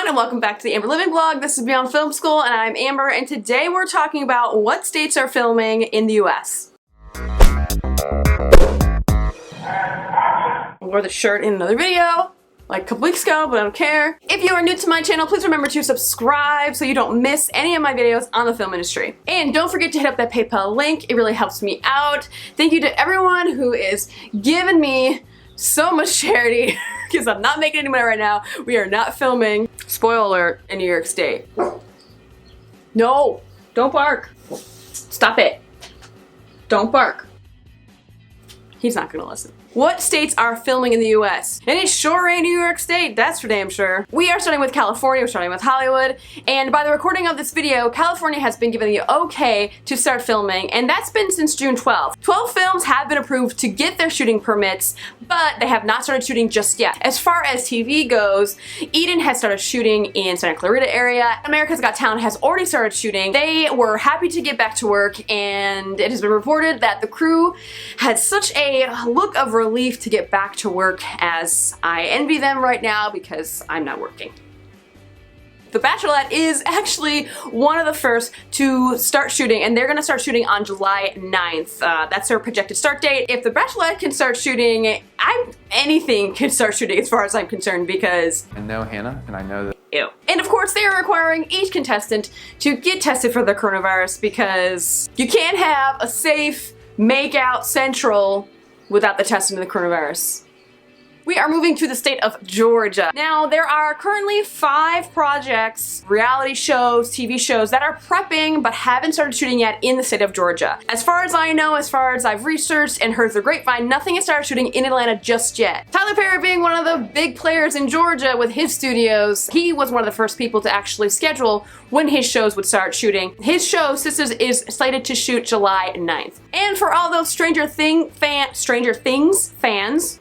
everyone, and welcome back to the Amber Living Blog. This is Beyond Film School, and I'm Amber, and today we're talking about what states are filming in the US. I wore the shirt in another video like a couple weeks ago, but I don't care. If you are new to my channel, please remember to subscribe so you don't miss any of my videos on the film industry. And don't forget to hit up that PayPal link, it really helps me out. Thank you to everyone who is giving me so much charity because I'm not making any money right now. We are not filming, spoiler alert, in New York State. No, don't bark. Stop it. Don't bark. He's not gonna listen. What states are filming in the US? And it sure ain't New York State, that's for damn sure. We are starting with California, we're starting with Hollywood, and by the recording of this video, California has been given the okay to start filming, and that's been since June 12th. 12 films have been approved to get their shooting permits, but they have not started shooting just yet. As far as TV goes, Eden has started shooting in Santa Clarita area. America's Got Talent has already started shooting. They were happy to get back to work, and it has been reported that the crew had such a look of relief to get back to work, as I envy them right now because I'm not working. The Bachelorette is actually one of the first to start shooting, and they're gonna start shooting on July 9th. That's their projected start date. If the Bachelorette can start shooting, anything can start shooting as far as I'm concerned, because I know Hannah, and I know that. Ew. And of course they are requiring each contestant to get tested for the coronavirus, because you can't have a safe make-out central without the testing of the coronavirus. We are moving to the state of Georgia. Now, there are currently 5 projects, reality shows, TV shows that are prepping but haven't started shooting yet in the state of Georgia. As far as I know, as far as I've researched and heard the grapevine, nothing has started shooting in Atlanta just yet. Tyler Perry being one of the big players in Georgia with his studios, he was one of the first people to actually schedule when his shows would start shooting. His show, Sisters, is slated to shoot July 9th. And for all those Stranger Things fans,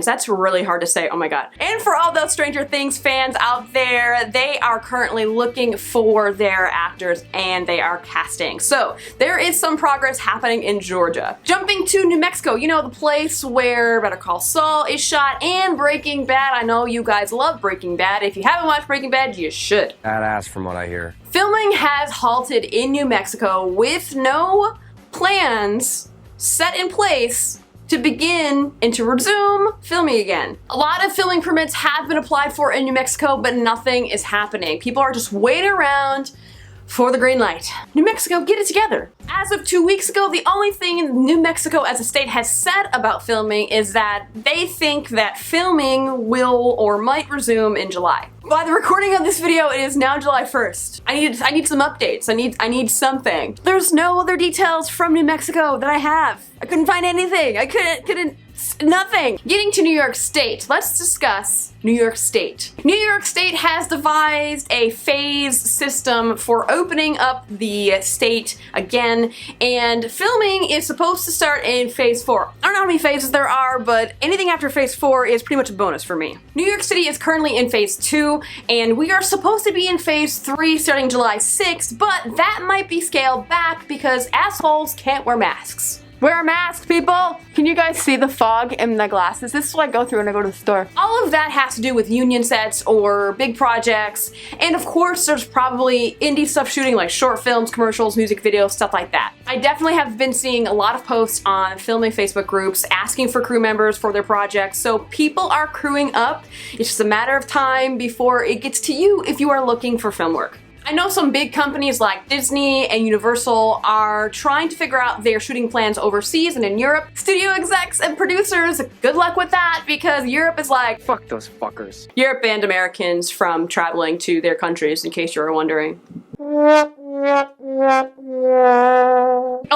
that's really hard to say, oh my god. And for all those Stranger Things fans out there, they are currently looking for their actors and they are casting. So there is some progress happening in Georgia. Jumping to New Mexico, you know, the place where Better Call Saul is shot, and Breaking Bad. I know you guys love Breaking Bad. If you haven't watched Breaking Bad, you should. Badass from what I hear. Filming has halted in New Mexico with no plans set in place to begin and to resume filming again. A lot of filming permits have been applied for in New Mexico, but nothing is happening. People are just waiting around for the green light. New Mexico, get it together. As of 2 weeks ago, the only thing New Mexico as a state has said about filming is that they think that filming will or might resume in July. By the recording of this video, it is now July 1st. I need some updates. I need something. There's no other details from New Mexico that I have. I couldn't find anything. I couldn't nothing. Getting to New York State, let's discuss New York State. New York State has devised a phase system for opening up the state again, and filming is supposed to start in phase 4. I don't know how many phases there are, but anything after phase 4 is pretty much a bonus for me. New York City is currently in phase 2, and we are supposed to be in phase 3 starting July 6th, but that might be scaled back because assholes can't wear masks. Wear a mask, people! Can you guys see the fog in my glasses? This is what I go through when I go to the store. All of that has to do with union sets or big projects, and of course there's probably indie stuff shooting like short films, commercials, music videos, stuff like that. I definitely have been seeing a lot of posts on filming Facebook groups asking for crew members for their projects, so people are crewing up. It's just a matter of time before it gets to you if you are looking for film work. I know some big companies like Disney and Universal are trying to figure out their shooting plans overseas and in Europe. Studio execs and producers, good luck with that, because Europe is like, Fuck those fuckers. Europe banned Americans from traveling to their countries, in case you were wondering. A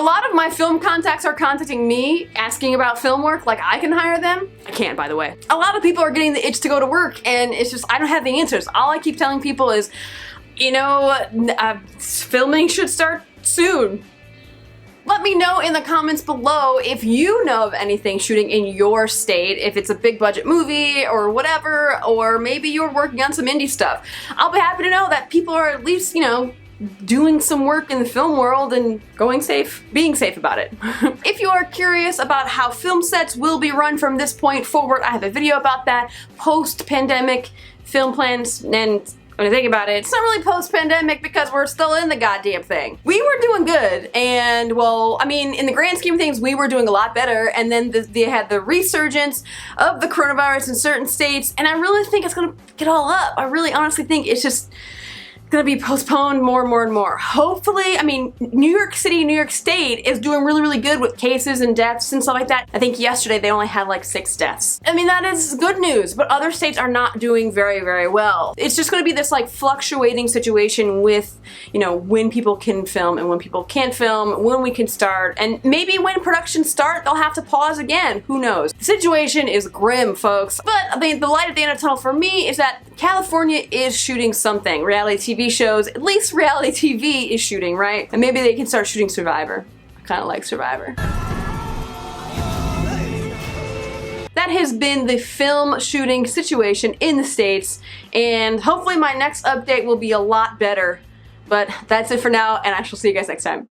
lot of my film contacts are contacting me asking about film work, like I can hire them. I can't, by the way. A lot of people are getting the itch to go to work, and it's just, I don't have the answers. All I keep telling people is, you know, filming should start soon. Let me know in the comments below if you know of anything shooting in your state, if it's a big budget movie or whatever, or maybe you're working on some indie stuff. I'll be happy to know that people are at least, you know, doing some work in the film world and being safe about it. If you are curious about how film sets will be run from this point forward, I have a video about that. Post-pandemic film plans, and when I think about it, it's not really post-pandemic because we're still in the goddamn thing. We were doing good, and well, I mean, in the grand scheme of things, we were doing a lot better, and then they had the resurgence of the coronavirus in certain states, and I really think it's gonna get all up. I really honestly think it's just gonna be postponed more and more and more. Hopefully, I mean, New York City, New York State is doing really, really good with cases and deaths and stuff like that. I think yesterday they only had like 6 deaths. I mean, that is good news, but other states are not doing very, very well. It's just gonna be this like fluctuating situation with, you know, when people can film and when people can't film, when we can start, and maybe when productions start, they'll have to pause again. Who knows? The situation is grim, folks. But I mean, the light at the end of the tunnel for me is that California is shooting something. Reality TV shows, at least reality TV is shooting, right? And maybe they can start shooting Survivor. I kind of like Survivor. That has been the film shooting situation in the States, and hopefully my next update will be a lot better. But that's it for now, and I shall see you guys next time.